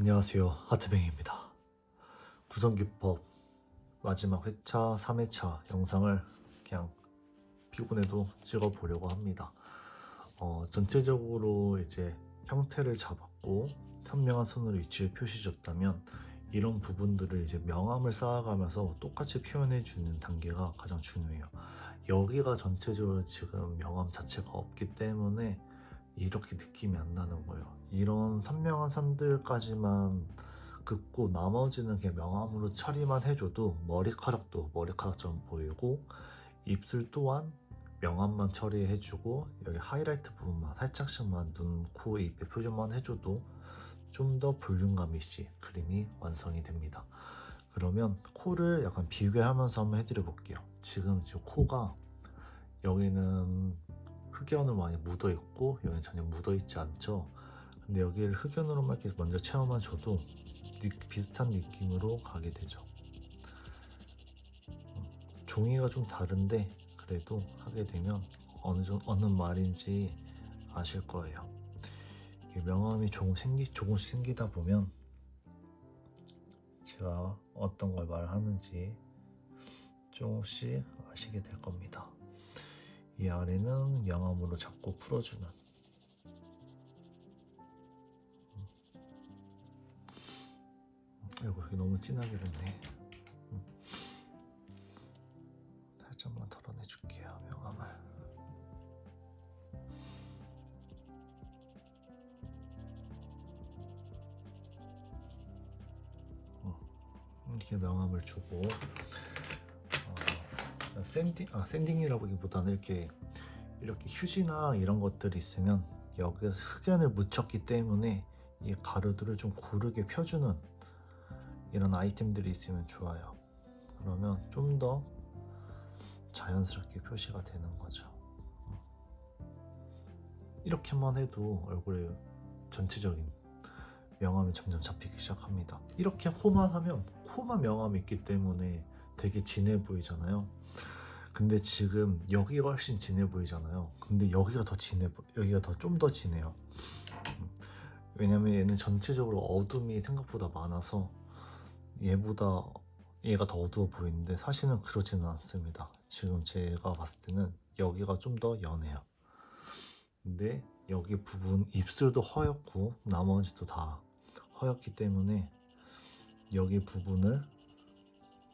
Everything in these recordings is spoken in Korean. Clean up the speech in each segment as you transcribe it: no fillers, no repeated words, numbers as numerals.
안녕하세요, 하트뱅입니다. 구성기법 마지막 회차 3회차 영상을 그냥 피곤해도 찍어보려고 합니다. 전체적으로 이제 형태를 잡았고 선명한 선으로 위치를 표시해줬다면 이런 부분들을 이제 명암을 쌓아가면서 똑같이 표현해주는 단계가 가장 중요해요. 여기가 전체적으로 지금 명암 자체가 없기 때문에 이렇게 느낌이 안 나는 거예요. 이런 선명한 선들까지만 긋고 나머지는 그냥 명암으로 처리만 해줘도 머리카락도 머리카락처럼 보이고, 입술 또한 명암만 처리해주고 여기 하이라이트 부분만 살짝씩만 눈, 코, 입에 표현만 해줘도 좀 더 볼륨감 있이 그림이 완성이 됩니다. 그러면 코를 약간 비교하면서 한번 해드려 볼게요. 지금 코가 여기는 흑연으로 많이 묻어 있고 여기는 전혀 묻어 있지 않죠. 근데 여기를 흑연으로만 이렇게 먼저 체험만 줘도 비슷한 느낌으로 가게 되죠. 종이가 좀 다른데 그래도 하게 되면 어느 말인지 아실 거예요. 명암이 조금씩 생기다 보면 제가 어떤 걸 말하는지 조금씩 아시게 될 겁니다. 이 아래는 명암으로 잡고 풀어주는, 이거 여기 너무 진하게 됐네. 살짝만 덜어내줄게요, 명암을. 이렇게 명암을 주고 샌딩이라기보다는 이렇게 휴지나 이런 것들이 있으면 여기에 흑연을 묻혔기 때문에 이 가루들을 좀 고르게 펴주는 이런 아이템들이 있으면 좋아요. 그러면 좀 더 자연스럽게 표시가 되는 거죠. 이렇게만 해도 얼굴에 전체적인 명암이 점점 잡히기 시작합니다. 이렇게 코만 하면 코만 명암이 있기 때문에 되게 진해 보이잖아요. 근데 지금 여기가 훨씬 진해 보이잖아요. 근데 여기가 좀 더 진해요. 왜냐면 얘는 전체적으로 어둠이 생각보다 많아서 얘가 더 어두워 보이는데 사실은 그러지는 않습니다. 지금 제가 봤을 때는 여기가 좀 더 연해요. 근데 여기 부분 입술도 허옇고 나머지도 다 허옇기 때문에 여기 부분을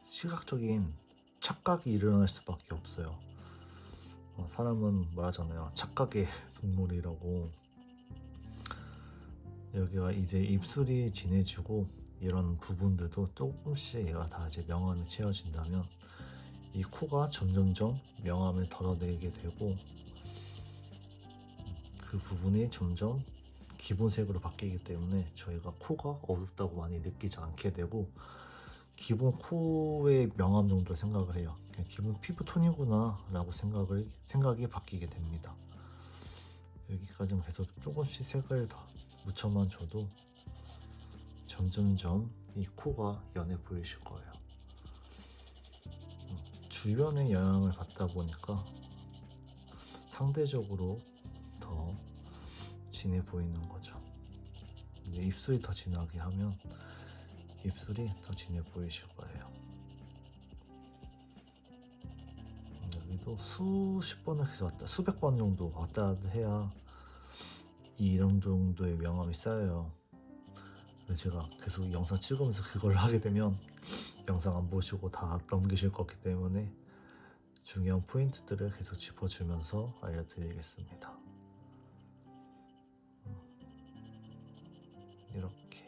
시각적인 착각이 일어날 수밖에 없어요. 사람은 말하잖아요, 착각의 동물이라고. 여기가 이제 입술이 진해지고 이런 부분들도 조금씩 얘가 다 이제 명암이 채워진다면 이 코가 점점점 명암을 덜어내게 되고 그 부분이 점점 기본색으로 바뀌기 때문에 저희가 코가 어둡다고 많이 느끼지 않게 되고 기본 코의 명암 정도로 생각을 해요. 그냥 기본 피부톤이구나 라고 생각이 바뀌게 됩니다. 여기까지는 계속 조금씩 색을 더 묻혀만 줘도 점점점 이 코가 연해 보이실 거예요. 주변의 영향을 받다 보니까 상대적으로 더 진해 보이는 거죠. 이제 입술이 더 진하게 하면 입술이 더 진해 보이실 거예요. 여기도 수백 번 정도 왔다 갔다 해야 이런 정도의 명암이 쌓여요. 제가 계속 영상 찍으면서 그걸 하게 되면 영상 안 보시고 다 넘기실 거기 때문에 중요한 포인트들을 계속 짚어주면서 알려드리겠습니다. 이렇게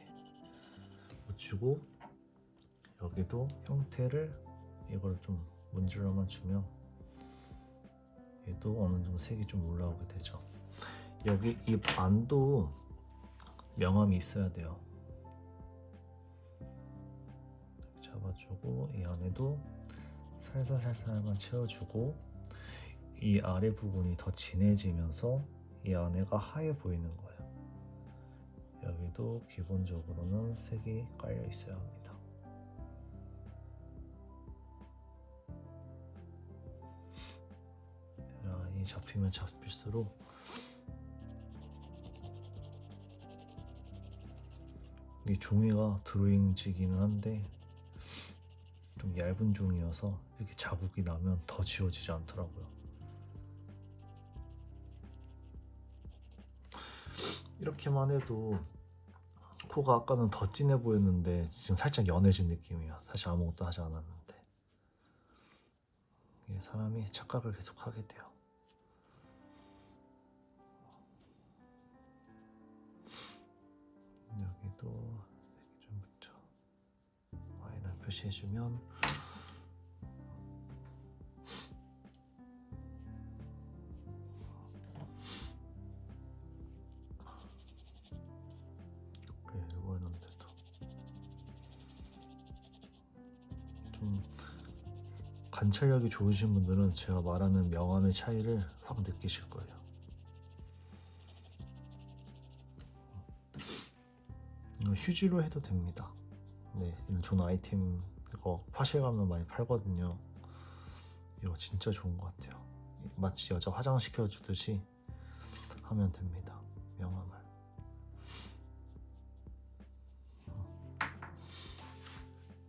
묻히고 여기도 형태를 이걸 좀 문질러만 주면 얘도 어느 정도 색이 좀 올라오게 되죠. 여기 입 안도 명암이 있어야 돼요. 잡아주고 이 안에도 살살살살만 채워주고 이 아래 부분이 더 진해지면서 이 안에가 하얘 보이는 거예요. 여기도 기본적으로는 색이 깔려 있어야 합니다. 라인이 잡히면 잡힐수록 이 종이가 드로잉지기는 한데 좀 얇은 종이어서 이렇게 자국이 나면 더 지워지지 않더라고요. 이렇게만 해도 코가 아까는 더 진해 보였는데 지금 살짝 연해진 느낌이야. 사실 아무것도 하지 않았는데. 이게 사람이 착각을 계속 하게 돼요. 여기도 이렇게 좀 붙여. Y를 표시해주면 이거였는데도 좀 관찰력이 좋으신 분들은 제가 말하는 명암의 차이를 확 느끼실 거예요. 휴지로 해도 됩니다. 네, 이런 좋은 아이템 이거 화실 가면 많이 팔거든요. 이거 진짜 좋은 것 같아요. 마치 여자 화장시켜 주듯이 하면 됩니다. 명암을.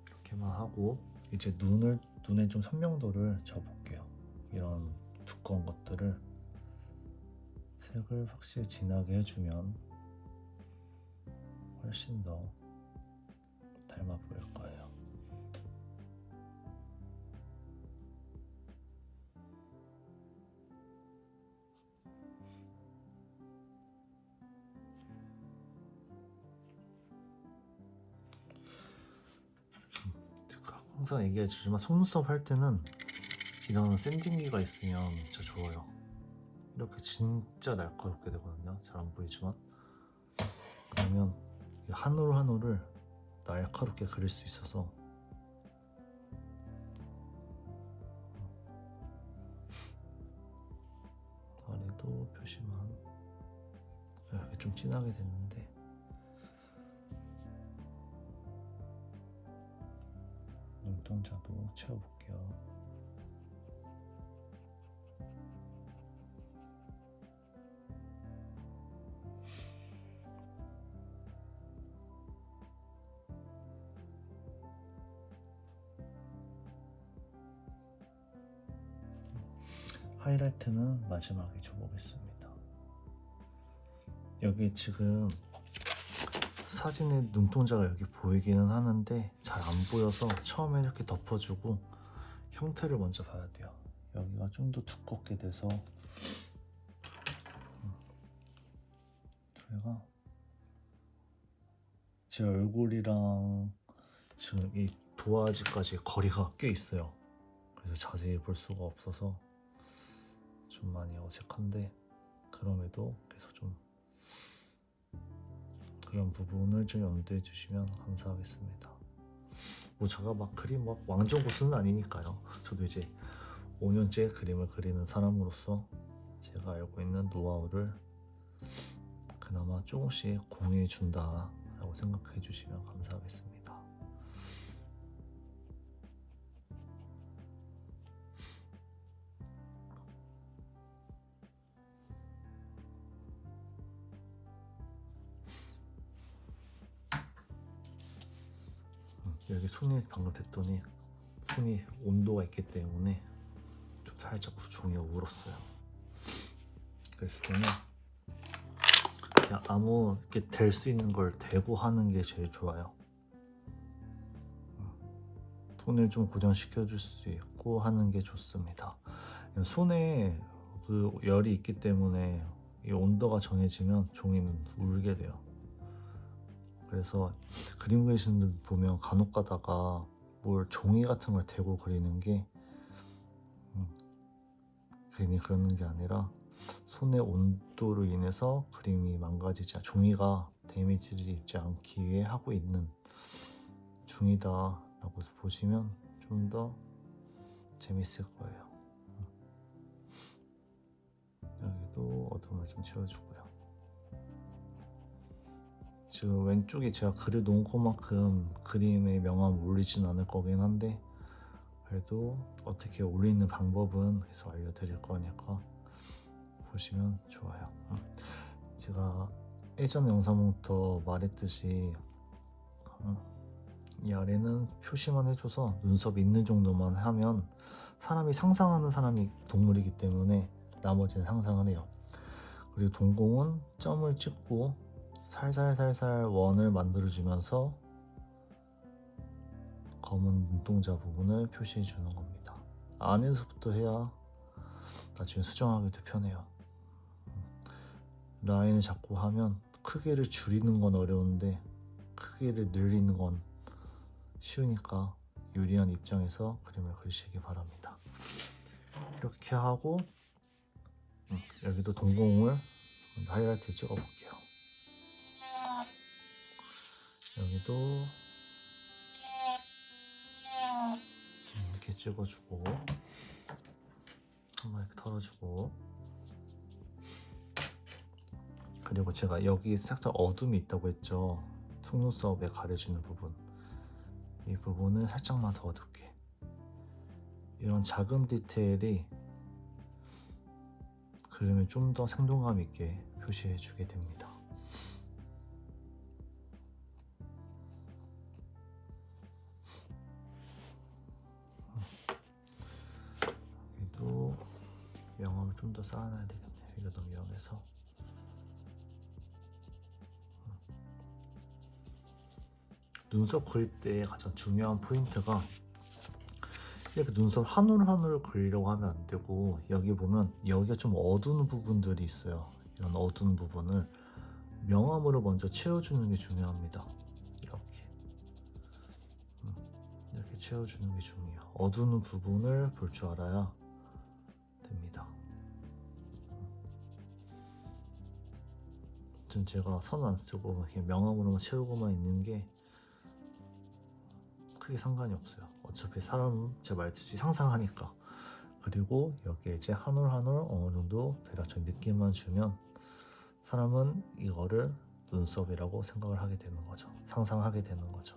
이렇게만 하고 이제 눈에 좀 선명도를 줘볼게요. 이런 두꺼운 것들을 색을 확실히 진하게 해주면 훨씬 더 닮아 보일 거예요. 항상 얘기해주지만 속눈썹 할 때는 이런 샌딩기가 있으면 진짜 좋아요. 이렇게 진짜 날카롭게 되거든요. 잘 안 보이지만 그러면 한 올 한 올을 날카롭게 그릴 수 있어서 아래도 표시만 이렇게 좀 진하게 됐는데 눈동자도 채워볼게요. 하이라이트는 마지막에 줘보겠습니다. 여기 지금 사진에 눈동자가 여기 보이기는 하는데 잘 안 보여서 처음에 이렇게 덮어주고 형태를 먼저 봐야 돼요. 여기가 좀 더 두껍게 돼서 저희가 제 얼굴이랑 지금 이 도화지까지 거리가 꽤 있어요. 그래서 자세히 볼 수가 없어서 좀 많이 어색한데 그럼에도 계속 좀 그런 부분을 좀 염두해 주시면 감사하겠습니다. 뭐 제가 막 그림 막 왕정 고수는 아니니까요. 저도 이제 5년째 그림을 그리는 사람으로서 제가 알고 있는 노하우를 그나마 조금씩 공유해 준다 라고 생각해 주시면 감사하겠습니다. 여기 손이 방금 댔더니 손이 온도가 있기 때문에 좀 살짝 종이가 울었어요. 그래서 그냥 아무 이렇게 댈 수 있는 걸 대고 하는 게 제일 좋아요. 손을 좀 고정시켜 줄 수 있고 하는 게 좋습니다. 손에 그 열이 있기 때문에 이 온도가 정해지면 종이는 울게 돼요. 그래서 그림 그리시는 분 보면 간혹 가다가 뭘 종이 같은 걸 대고 그리는 게 괜히 그러는 게 아니라 손의 온도로 인해서 그림이 망가지지 종이가 데미지를 입지 않기 위해 하고 있는 중이다 라고 보시면 좀 더 재밌을 거예요. 여기도 어둠을 좀 채워주고요. 지금 왼쪽에 제가 그려놓은 것만큼 그림의 명암 올리진 않을 거긴 한데 그래도 어떻게 올리는 방법은 계속 알려드릴 거니까 보시면 좋아요. 제가 예전 영상부터 말했듯이 이 아래는 표시만 해줘서 눈썹 있는 정도만 하면 사람이 상상하는 사람이 동물이기 때문에 나머지는 상상을 해요. 그리고 동공은 점을 찍고 살살살살 원을 만들어주면서 검은 눈동자 부분을 표시해 주는 겁니다. 안에서부터 해야 나중에 수정하기도 편해요. 라인을 잡고 하면 크기를 줄이는 건 어려운데 크기를 늘리는 건 쉬우니까 유리한 입장에서 그림을 그리시기 바랍니다. 이렇게 하고 여기도 동공을 하이라이트 찍어 볼게요. 여기도 이렇게 찍어주고 한번 이렇게 털어주고, 그리고 제가 여기 살짝 어둠이 있다고 했죠. 속눈썹에 가려지는 부분, 이 부분을 살짝만 더 어둡게, 이런 작은 디테일이 그림을 좀 더 생동감 있게 표시해 주게 됩니다. 여기도 명암을 좀 더 쌓아놔야 되겠네요. 여기가 너무 위험해서. 눈썹 그릴 때 가장 중요한 포인트가 이렇게 눈썹 한 올 한 올 그리려고 하면 안 되고, 여기 보면 여기가 좀 어두운 부분들이 있어요. 이런 어두운 부분을 명암으로 먼저 채워주는 게 중요합니다. 이렇게 채워주는 게 중요해요. 어두운 부분을 볼 줄 알아야 됩니다. 지금 제가 선 안 쓰고 그냥 명암으로만 채우고만 있는 게 크게 상관이 없어요. 어차피 사람은 제 말듯이 상상하니까. 그리고 여기에 이제 한 올 한 올 어느 정도 대략적인 느낌만 주면 사람은 이거를 눈썹이라고 생각을 하게 되는 거죠. 상상하게 되는 거죠.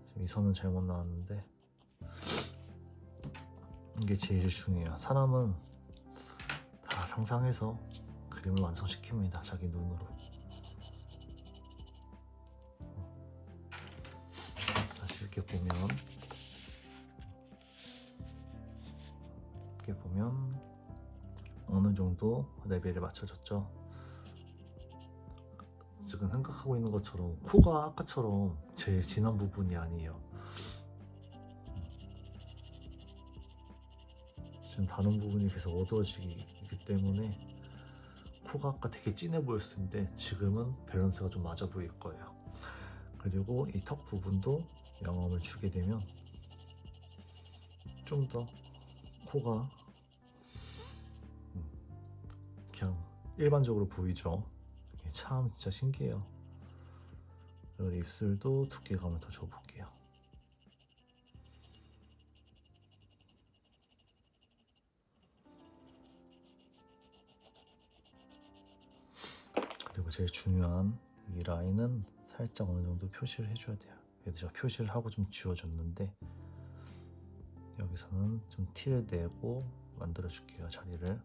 지금 이 선은 잘못 나왔는데 이게 제일 중요해요. 사람은 다 상상해서 그림을 완성시킵니다. 자기 눈으로. 다시 이렇게 보면 어느 정도 레벨에 맞춰졌죠. 지금 생각하고 있는 것처럼 코가 아까처럼 제일 진한 부분이 아니에요. 지금 다른 부분이 계속 어두워지기 때문에 코가 아까 되게 진해 보였을 텐데 지금은 밸런스가 좀 맞아 보일 거예요. 그리고 이 턱 부분도 명암을 주게 되면 좀 더 코가 그냥 일반적으로 보이죠. 이게 참 진짜 신기해요. 그리고 입술도 두께감을 더 줘볼게요. 그리고 제일 중요한 이 라인은 살짝 어느 정도 표시를 해줘야 돼요. 그래서 제가 표시를 하고 좀 지워줬는데 여기서는 좀 티를 내고 만들어 줄게요. 자리를.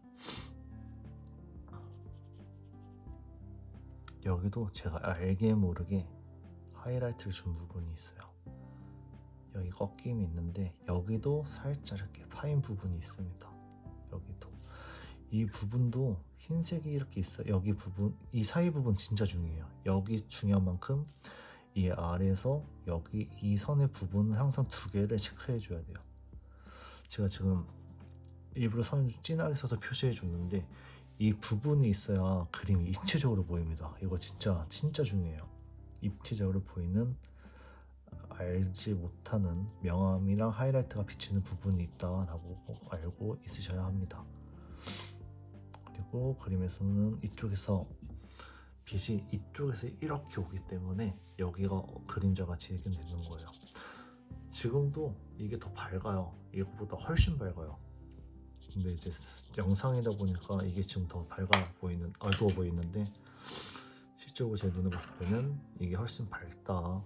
여기도 제가 알게 모르게 하이라이트를 준 부분이 있어요. 여기 꺾임이 있는데 여기도 살짝 이렇게 파인 부분이 있습니다. 여기도 이 부분도 흰색이 이렇게 있어요. 여기 부분, 이 사이 부분 진짜 중요해요. 여기 중요한 만큼 이 아래에서 여기 이 선의 부분은 항상 두 개를 체크해 줘야 돼요. 제가 지금 일부러 선을 좀 진하게 써서 표시해 줬는데 이 부분이 있어야 그림이 입체적으로 보입니다. 이거 진짜 중요해요. 입체적으로 보이는, 알지 못하는 명암이랑 하이라이트가 비치는 부분이 있다라고 꼭 알고 있으셔야 합니다. 그리고 그림에서는 이쪽에서 빛이 이쪽에서 이렇게 오기 때문에 여기가 그림자가 지게 되는 거예요. 지금도 이게 더 밝아요. 이거보다 훨씬 밝아요. 근데 이제 영상이다 보니까 이게 지금 더 어두워 보이는데 실제로 제 눈에 봤을 때는 이게 훨씬 밝다.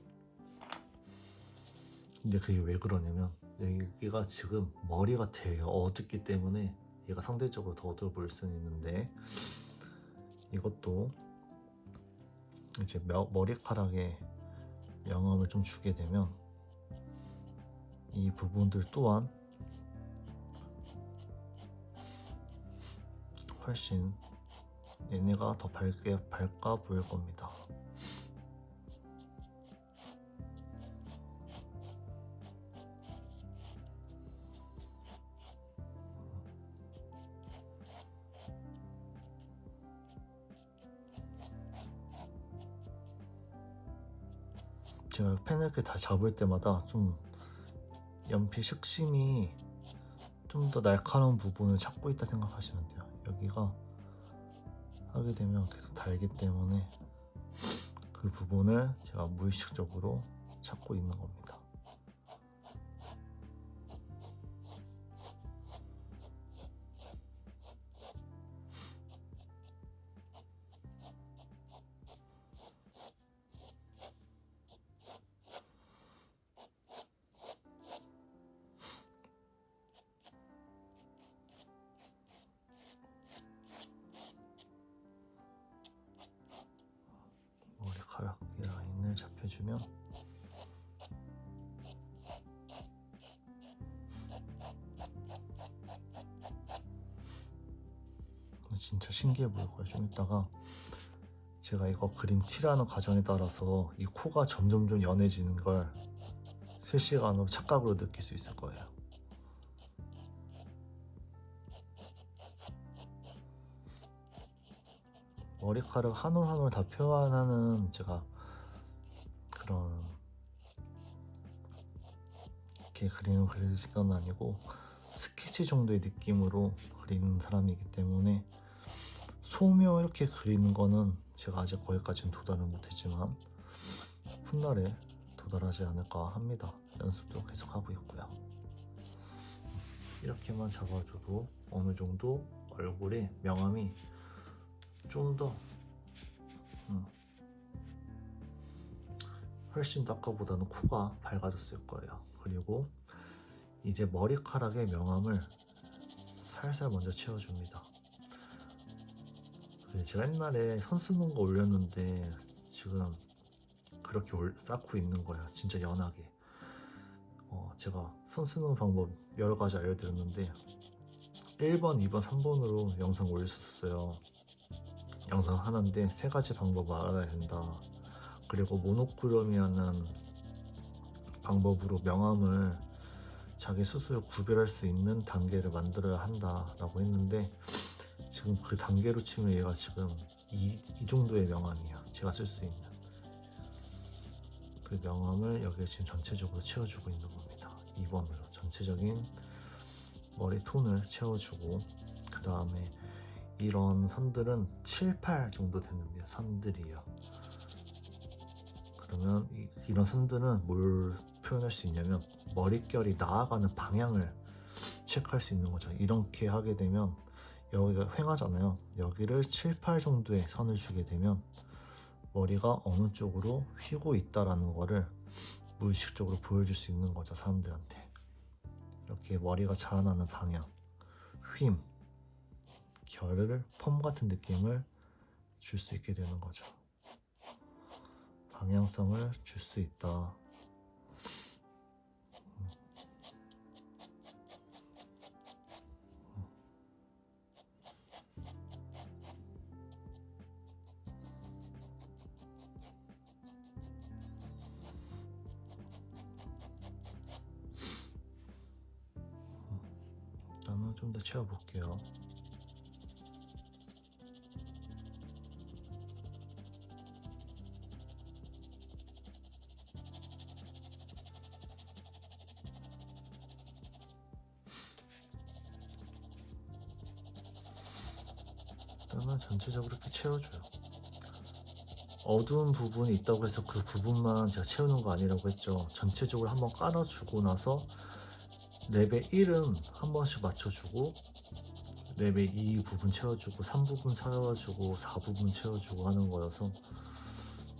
근데 그게 왜 그러냐면 여기가 지금 머리가 되게 어둡기 때문에 얘가 상대적으로 더 어두워 보일 수는 있는데, 이것도 이제 머리카락에 명암을 좀 주게 되면 이 부분들 또한 훨씬 얘네가 더 밝아 보일 겁니다. 제가 펜을 이렇게 다 잡을 때마다 좀 연필 식심이 좀 더 날카로운 부분을 찾고 있다 생각하시면 돼요. 여기가 하게 되면 계속 달기 때문에 그 부분을 제가 무의식적으로 찾고 있는 겁니다. 머리카락 라인을 잡혀주면 진짜 신기해 보일 거예요. 좀 이따가 제가 이거 그림 칠하는 과정에 따라서 이 코가 점점 좀 연해지는 걸 실시간으로 착각으로 느낄 수 있을 거예요. 머리카락 한 올 한 올 다 표현하는 제가 그런 이렇게 그림을 그릴 건 아니고 스케치 정도의 느낌으로 그리는 사람이기 때문에 소묘 이렇게 그리는 거는 제가 아직 거기까지는 도달을 못했지만 훗날에 도달하지 않을까 합니다. 연습도 계속 하고 있고요. 이렇게만 잡아줘도 어느 정도 얼굴에 명암이 좀 더 훨씬 더 아까보다는 코가 밝아졌을 거예요. 그리고 이제 머리카락에 명암을 살살 먼저 채워줍니다. 제가 옛날에 선 쓰는 거 올렸는데 지금 그렇게 쌓고 있는 거예요. 진짜 연하게. 제가 선 쓰는 방법 여러 가지 알려드렸는데 1번, 2번, 3번으로 영상 올렸었어요. 영상 하나인데 3가지 방법을 알아야 된다. 그리고 모노크롬이라는 방법으로 명암을 자기 스스로 구별할 수 있는 단계를 만들어야 한다라고 했는데 지금 그 단계로 치면 얘가 지금 이 정도의 명암이에요. 제가 쓸 수 있는 그 명암을 여기에 지금 전체적으로 채워주고 있는 겁니다. 2번으로 전체적인 머리 톤을 채워주고 그 다음에 이런 선들은 7, 8 정도 되는 선들이에요. 그러면 이런 선들은 뭘 표현할 수 있냐면 머릿결이 나아가는 방향을 체크할 수 있는 거죠. 이렇게 하게 되면 여기가 휑하잖아요. 여기를 7, 8 정도의 선을 주게 되면 머리가 어느 쪽으로 휘고 있다라는 거를 무의식적으로 보여줄 수 있는 거죠. 사람들한테. 이렇게 머리가 자라나는 방향, 휨, 결을 펌 같은 느낌을 줄 수 있게 되는 거죠. 방향성을 줄 수 있다. 일단은 좀 더 채워볼게요. 일단은 전체적으로 이렇게 채워줘요. 어두운 부분이 있다고 해서 그 부분만 제가 채우는 거 아니라고 했죠. 전체적으로 한번 깔아주고 나서 레벨 1은 한 번씩 맞춰주고 레벨 2 부분 채워주고 3부분 채워주고 4부분 채워주고 하는 거여서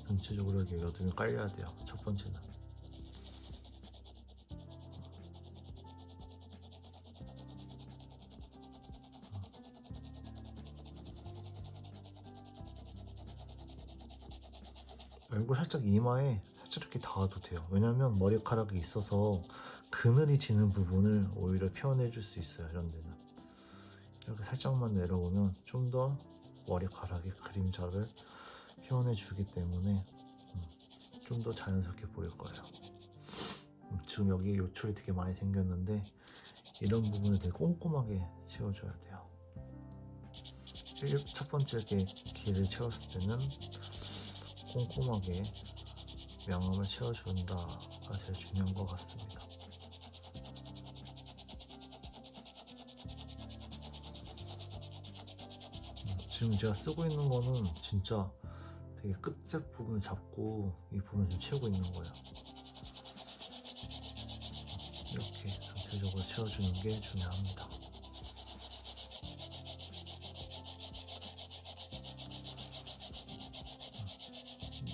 전체적으로 이렇게 어둠이 깔려야 돼요. 첫 번째는. 얼굴 살짝 이마에 살짝 이렇게 닿아도 돼요. 왜냐면 머리카락이 있어서 그늘이 지는 부분을 오히려 표현해 줄 수 있어요. 이런 데는 이렇게 살짝만 내려오면 좀 더 머리카락의 그림자를 표현해 주기 때문에 좀 더 자연스럽게 보일 거예요. 지금 여기 요철이 되게 많이 생겼는데 이런 부분을 되게 꼼꼼하게 채워줘야 돼요. 첫 번째 이렇게 길을 채웠을 때는 꼼꼼하게 명암을 채워준다가 제일 중요한 것 같습니다. 지금 제가 쓰고 있는 거는 진짜 되게 끝에 부분을 잡고 이 부분을 좀 채우고 있는 거예요. 이렇게 전체적으로 채워주는 게 중요합니다.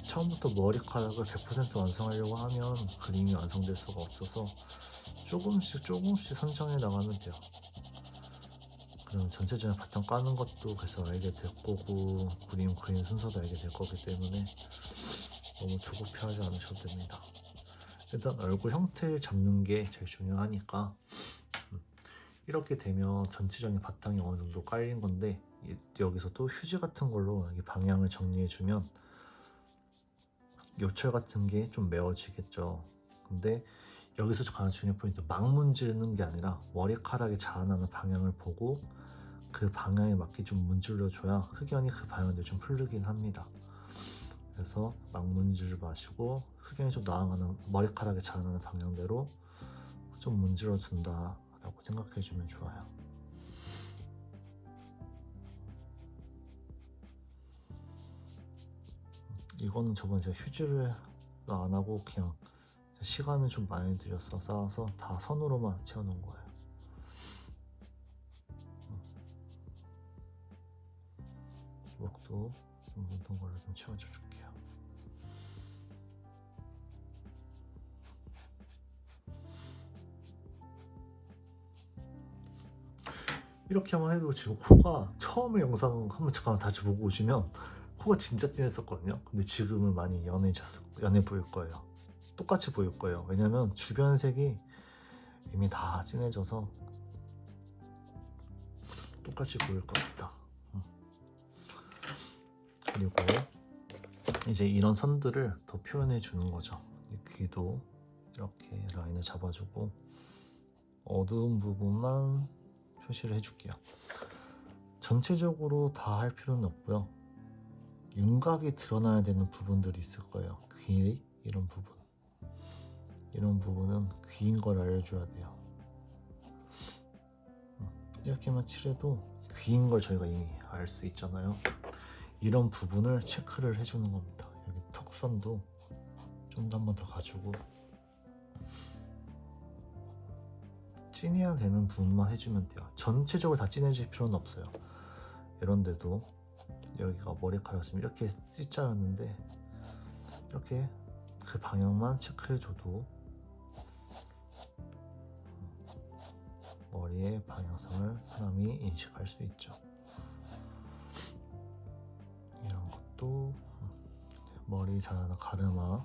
처음부터 머리카락을 100% 완성하려고 하면 그림이 완성될 수가 없어서 조금씩 선정해 나가면 돼요. 그럼 전체적인 바탕 까는 것도 그래서 알게 될 거고 그림 그리는 순서도 알게 될 거기 때문에 너무 조급해하지 않으셔도 됩니다. 일단 얼굴 형태를 잡는 게 제일 중요하니까 이렇게 되면 전체적인 바탕이 어느 정도 깔린 건데 여기서 또 휴지 같은 걸로 방향을 정리해 주면 요철 같은 게 좀 메워지겠죠. 근데 여기서 가장 중요한 포인트, 막 문지르는 게 아니라 머리카락이 자라나는 방향을 보고 그 방향에 맞게 좀 문질러 줘야 흑연이 그 방향대로 좀 흐르긴 합니다. 그래서 막 문지르 마시고 흑연이 좀 나아가는 머리카락이 자라나는 방향대로 좀 문질러 준다 라고 생각해 주면 좋아요. 이거는 저번에 제가 휴지를 안 하고 그냥 시간을 좀 많이 들여서 쌓아서 다 선으로만 채워놓은 거예요. 주먹도 좀 묻은 걸로 좀 채워줘 줄게요. 이렇게만 해도 지금 코가 처음에 영상 한번 잠깐 다시 보고 오시면 코가 진짜 진했었거든요. 근데 지금은 많이 연해 보일 거예요. 똑같이 보일 거예요. 왜냐면 주변 색이 이미 다 진해져서 똑같이 보일 겁니다. 그리고 이제 이런 선들을 더 표현해 주는 거죠. 귀도 이렇게 라인을 잡아주고 어두운 부분만 표시를 해줄게요. 전체적으로 다 할 필요는 없고요. 윤곽이 드러나야 되는 부분들이 있을 거예요. 귀 이런 부분, 이런 부분은 귀인 걸 알려줘야 돼요. 이렇게만 칠해도 귀인 걸 저희가 이미 알 수 있잖아요. 이런 부분을 체크를 해주는 겁니다. 여기 턱선도 좀 더 한 번 더 가지고 진해야 되는 부분만 해주면 돼요. 전체적으로 다 진해질 필요는 없어요. 이런데도 여기가 머리카락 지금 이렇게 C자였는데 이렇게 그 방향만 체크해줘도 머리의 방향성을 사람이 인식할 수 있죠. 이런 것도 머리 자라는 가르마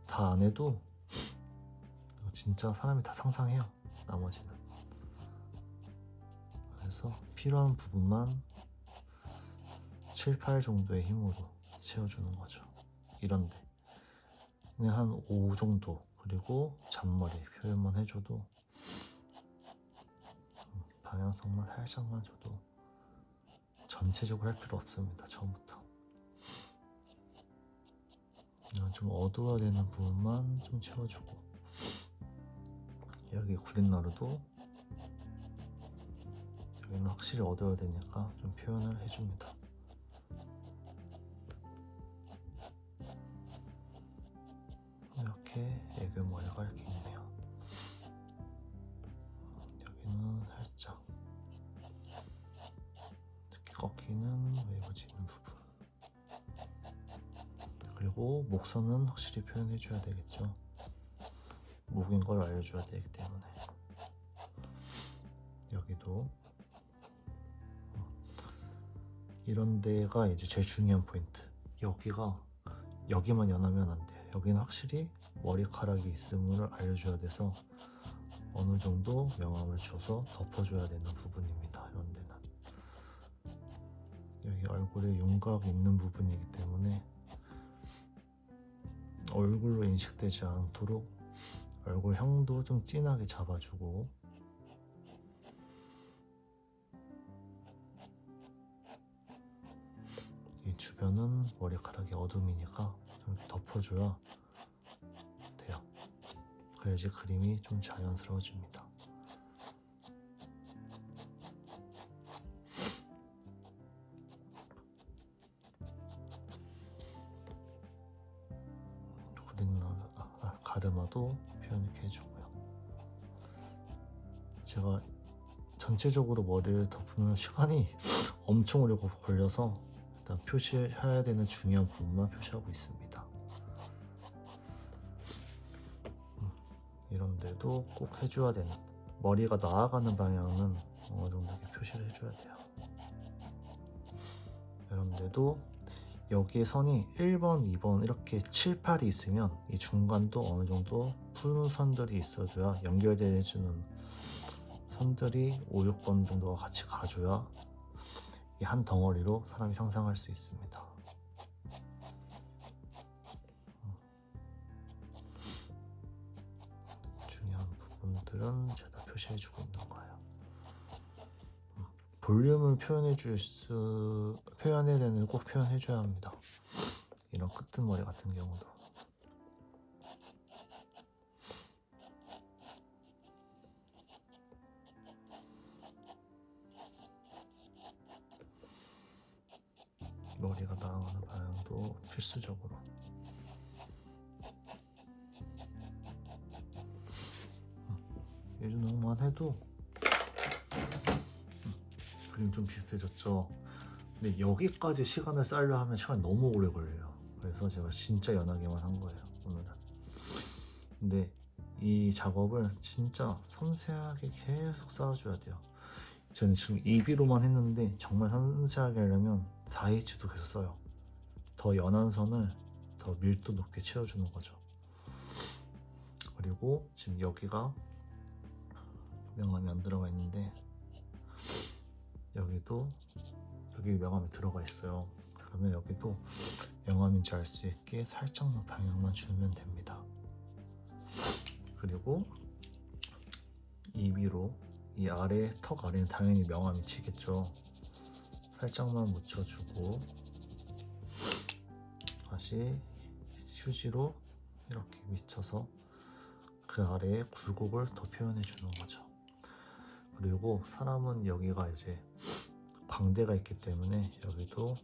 다 안 해도 진짜 사람이 다 상상해요. 나머지는. 그래서 필요한 부분만 7, 8 정도의 힘으로 채워주는 거죠. 이런데 그냥 한 5 정도, 그리고 잔머리 표현만 해줘도 방향성만 살짝만 줘도 전체적으로 할 필요 없습니다. 처음부터. 좀 어두워야 되는 부분만 좀 채워주고, 여기 구릿나루도 여기는 확실히 어두워야 되니까 좀 표현을 해줍니다. 이렇게 애교머리가 이렇게 있네요. 여기는 살짝 이렇게 꺾이는 웨이브 지는 부분, 그리고 목선은 확실히 표현해줘야 되겠죠. 목인 걸 알려줘야 되기 때문에. 여기도 이런 데가 이제 제일 중요한 포인트. 여기만 연하면 안 돼요. 여기는 확실히 머리카락이 있음을 알려줘야 돼서 어느 정도 명암을 줘서 덮어줘야 되는 부분입니다. 이런 데는 여기 얼굴에 윤곽이 있는 부분이기 때문에 얼굴로 인식되지 않도록 얼굴형도 좀 진하게 잡아주고, 이 주변은 머리카락이 어둠이니까 좀 덮어줘야 돼요. 그래야지 그림이 좀 자연스러워집니다. 가르마도 표현 이렇게 해주고요. 제가 전체적으로 머리를 덮으면 시간이 엄청 오래 걸려서 일단 표시해야 되는 중요한 부분만 표시하고 있습니다. 이런데도 꼭 해줘야 되는, 머리가 나아가는 방향은 어느 정도 이렇게 표시를 해줘야 돼요. 이런데도 여기에 선이 1번, 2번 이렇게 7, 8이 있으면 이 중간도 어느 정도 푸른 선들이 있어줘야, 연결해주는 선들이 5, 6번 정도가 같이 가줘야 이 한 덩어리로 사람이 상상할 수 있습니다. 중요한 부분들은 제가 표시해주고 있는 거예요. 볼륨을 표현해야 되는 꼭 표현해줘야 합니다. 이런 끄트머리 같은 경우도. 머리가 나아가는 방향도 필수적으로. 이 정도만 해도 그림 좀 비슷해졌죠. 근데 여기까지 시간을 쌓으려 하면 시간이 너무 오래 걸려요. 그래서 제가 진짜 연하게만 한 거예요, 오늘은. 근데 이 작업을 진짜 섬세하게 계속 쌓아줘야 돼요. 저는 지금 2B로만 했는데 정말 섬세하게 하려면 4H도 계속 써요. 더 연한 선을 더 밀도 높게 채워주는 거죠. 그리고 지금 여기가 명암이 안 들어가 있는데 여기도 여기 명암이 들어가 있어요. 그러면 여기도 명암인지 알 수 있게 살짝만 방향만 주면 됩니다. 그리고 2B로 이 아래, 턱 아래는 당연히 명암이 치겠죠. 살짝만 묻혀주고 다시 휴지로 이렇게 미쳐서 그 아래에 굴곡을 더 표현해 주는 거죠. 그리고 사람은 여기가 이제 광대가 있기 때문에 여기도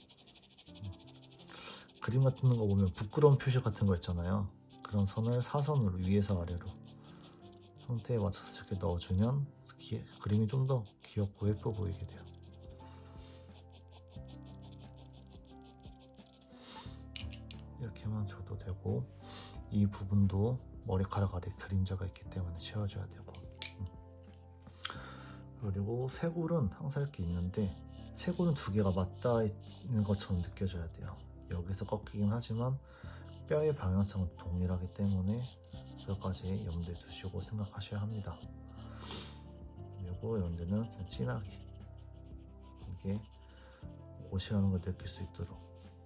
그림 같은 거 보면 부끄러운 표시 같은 거 있잖아요. 그런 선을 사선으로 위에서 아래로 형태에 맞춰서 이렇게 넣어주면 그림이 좀 더 귀엽고 예뻐 보이게 돼요. 이렇게만 줘도 되고, 이 부분도 머리카락 아래 그림자가 있기 때문에 채워줘야 되고, 그리고 쇄골은 항상 이렇게 있는데 쇄골은 두 개가 맞닿아 있는 것처럼 느껴져야 돼요. 여기서 꺾이긴 하지만 뼈의 방향성은 동일하기 때문에 그것까지 염두에 두시고 생각하셔야 합니다. 그리고 이런 데는 그냥 진하게 이게 옷이라는 걸 느낄 수 있도록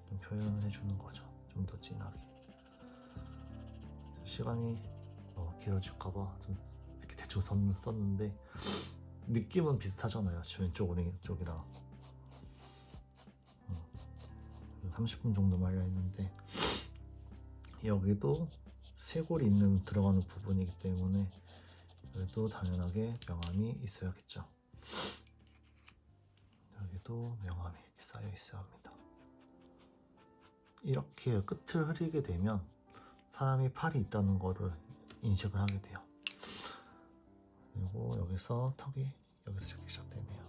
좀 표현을 해주는 거죠. 좀 더 진하게. 시간이 길어질까봐 좀 이렇게 대충 썼는데 느낌은 비슷하잖아요. 왼쪽 오른쪽이랑 30분 정도 말려 했는데 여기도 쇄골이 들어가는 부분이기 때문에 여기도 당연하게 명암이 있어야겠죠. 여기도 명암이 쌓여 있어야 합니다. 이렇게 끝을 흐리게 되면 사람이 팔이 있다는 거를 인식을 하게 돼요. 그리고 여기서 턱이 여기서 이렇게 시작되네요.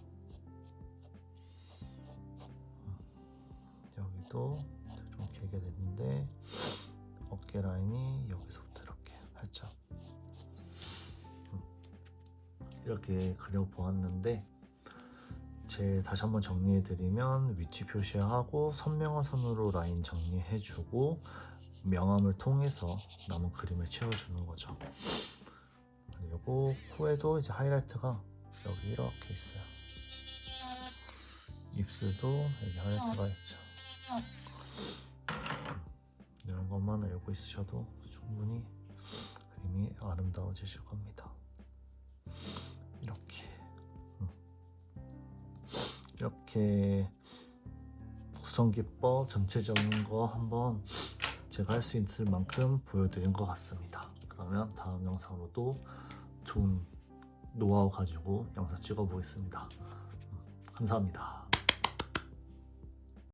여기도 좀 길게 됐는데 어깨 라인이 여기서부터 이렇게 살짝 이렇게 그려보았는데, 다시 한번 정리해드리면 위치 표시하고 선명한 선으로 라인 정리해주고 명암을 통해서 남은 그림을 채워주는 거죠. 그리고 코에도 이제 하이라이트가 여기 이렇게 있어요. 입술도 여기 하이라이트가 있죠. 이런 것만 알고 있으셔도 충분히 그림이 아름다워지실 겁니다. 이렇게 구성기법 전체적인 거 한번 제가 할 수 있을 만큼 보여드린 것 같습니다. 그러면 다음 영상으로도 좋은 노하우 가지고 영상 찍어 보겠습니다. 감사합니다.